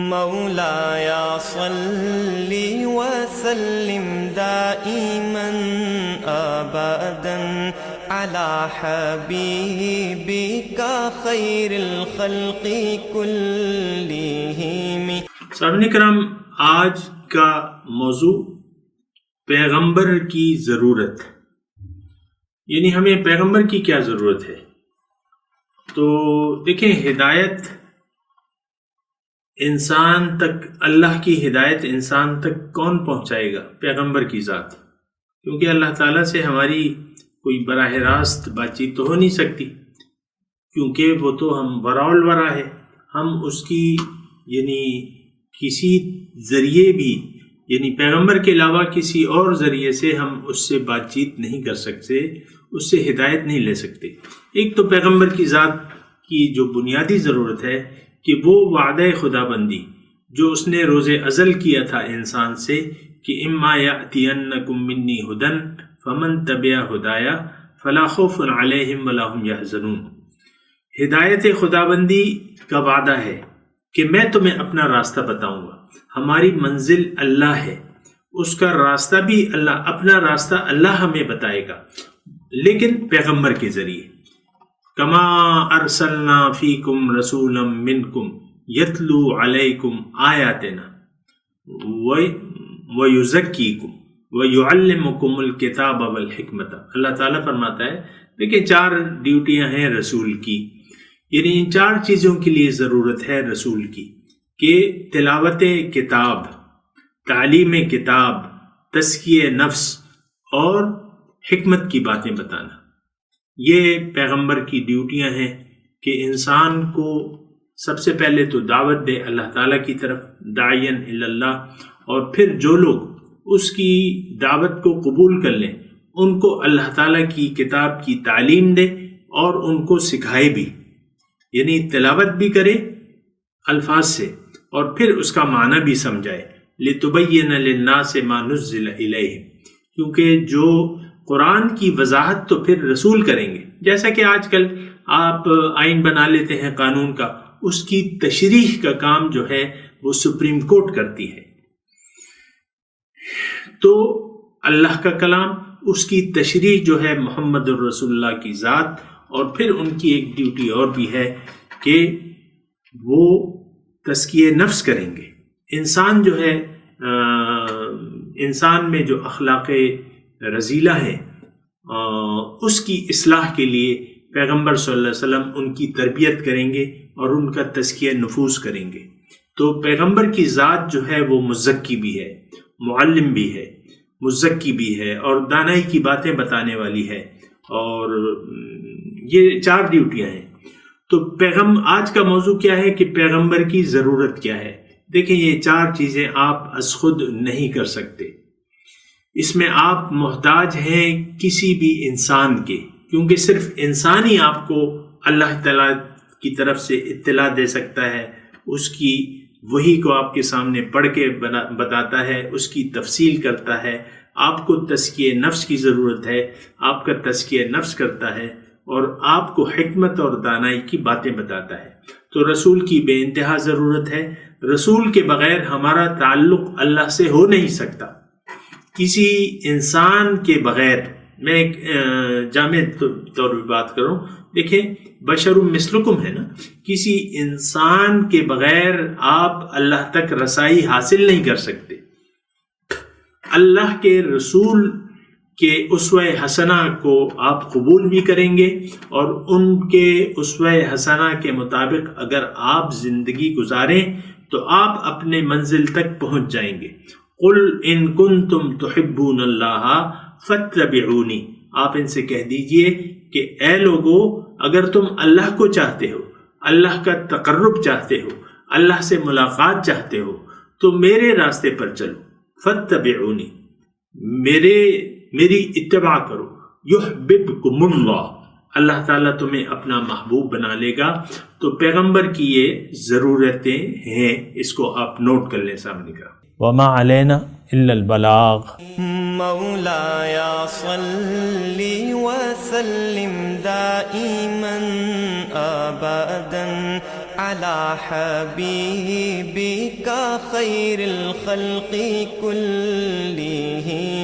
مولاي صل وسلم دائما ابدا على حبيبك خير الخلق كلهم۔ سامعین کرام، آج کا موضوع پیغمبر کی ضرورت، یعنی ہمیں پیغمبر کی کیا ضرورت ہے۔ تو دیکھیں، ہدایت انسان تک، اللہ کی ہدایت انسان تک کون پہنچائے گا؟ پیغمبر کی ذات، کیونکہ اللہ تعالیٰ سے ہماری کوئی براہ راست بات چیت تو ہو نہیں سکتی، کیونکہ وہ تو ہم وراء الورا ہے، ہم اس کی یعنی کسی ذریعے بھی، یعنی پیغمبر کے علاوہ کسی اور ذریعے سے ہم اس سے بات چیت نہیں کر سکتے، اس سے ہدایت نہیں لے سکتے۔ ایک تو پیغمبر کی ذات کی جو بنیادی ضرورت ہے کہ وہ وعدہ خدا بندی جو اس نے روز ازل کیا تھا انسان سے کہ اما یأتینکم منی ھدی فمن تبع ھدایا فلا خوف علیہم ولا ھم یحزنون، ہدایت خدا بندی کا وعدہ ہے کہ میں تمہیں اپنا راستہ بتاؤں گا۔ ہماری منزل اللہ ہے، اس کا راستہ بھی اللہ، اپنا راستہ اللہ ہمیں بتائے گا، لیکن پیغمبر کے ذریعے۔ کما ارسلنا فیکم رسولا منکم یتلو علیکم آیاتنا ویزکیکم ویعلمکم الکتاب والحکمت۔ اللہ تعالیٰ فرماتا ہے، دیکھیں 4 ڈیوٹیاں ہیں رسول کی، یعنی ان 4 چیزوں کے لیے ضرورت ہے رسول کی کہ تلاوت کتاب، تعلیم کتاب، تزکیہ نفس اور حکمت کی باتیں بتانا۔ یہ پیغمبر کی ڈیوٹیاں ہیں کہ انسان کو سب سے پہلے تو دعوت دے اللہ تعالیٰ کی طرف، داعین الی اللہ، اور پھر جو لوگ اس کی دعوت کو قبول کر لیں ان کو اللہ تعالیٰ کی کتاب کی تعلیم دے اور ان کو سکھائے بھی، یعنی تلاوت بھی کرے الفاظ سے اور پھر اس کا معنی بھی سمجھائے، لِتُبَيِّنَ لِلنَّاسِ مَا نُزِّلَ إِلَيْهِمْ، کیونکہ جو قرآن کی وضاحت تو پھر رسول کریں گے، جیسا کہ آج کل آپ آئین بنا لیتے ہیں قانون کا، اس کی تشریح کا کام جو ہے وہ سپریم کورٹ کرتی ہے۔ تو اللہ کا کلام، اس کی تشریح جو ہے محمد الرسول اللہ کی ذات، اور پھر ان کی ایک ڈیوٹی اور بھی ہے کہ وہ تزکیہ نفس کریں گے۔ انسان جو ہے، انسان میں جو اخلاق رذیلہ ہے اس کی اصلاح کے لیے پیغمبر صلی اللہ علیہ وسلم ان کی تربیت کریں گے اور ان کا تزکیہ نفوس کریں گے۔ تو پیغمبر کی ذات جو ہے وہ مزکی بھی ہے، معلم بھی ہے، مزکی بھی ہے، اور دانائی کی باتیں بتانے والی ہے، اور یہ 4 ڈیوٹیاں ہیں۔ تو آج کا موضوع کیا ہے کہ پیغمبر کی ضرورت کیا ہے؟ دیکھیں، یہ 4 چیزیں آپ از خود نہیں کر سکتے، اس میں آپ محتاج ہیں کسی بھی انسان کے، کیونکہ صرف انسان ہی آپ کو اللہ تعالیٰ کی طرف سے اطلاع دے سکتا ہے، اس کی وحی کو آپ کے سامنے پڑھ کے بتاتا ہے، اس کی تفصیل کرتا ہے۔ آپ کو تزکیہ نفس کی ضرورت ہے، آپ کا تزکیہ نفس کرتا ہے، اور آپ کو حکمت اور دانائی کی باتیں بتاتا ہے۔ تو رسول کی بے انتہا ضرورت ہے۔ رسول کے بغیر ہمارا تعلق اللہ سے ہو نہیں سکتا۔ کسی انسان کے بغیر، میں ایک جامع طور پہ بات کروں، دیکھیں بشر مثلکم ہے نا، کسی انسان کے بغیر آپ اللہ تک رسائی حاصل نہیں کر سکتے۔ اللہ کے رسول کہ اسوہ حسنہ کو آپ قبول بھی کریں گے، اور ان کے اسوہ حسنہ کے مطابق اگر آپ زندگی گزاریں تو آپ اپنے منزل تک پہنچ جائیں گے۔ قل ان کنتم تحبون اللہ فاتبعونی، آپ ان سے کہہ دیجئے کہ اے لوگو، اگر تم اللہ کو چاہتے ہو، اللہ کا تقرب چاہتے ہو، اللہ سے ملاقات چاہتے ہو، تو میرے راستے پر چلو، فاتبعونی، میری اتباع کرو، یحببکم اللہ، اللہ تعالیٰ تمہیں اپنا محبوب بنا لے گا۔ تو پیغمبر کی یہ ضرورتیں ہیں، اس کو آپ نوٹ کر لیں سامنے کا۔ وما علینا الا البلاغ۔ مولاي صل وسلم دائما ابدا على حبيبك خير الخلق كلهم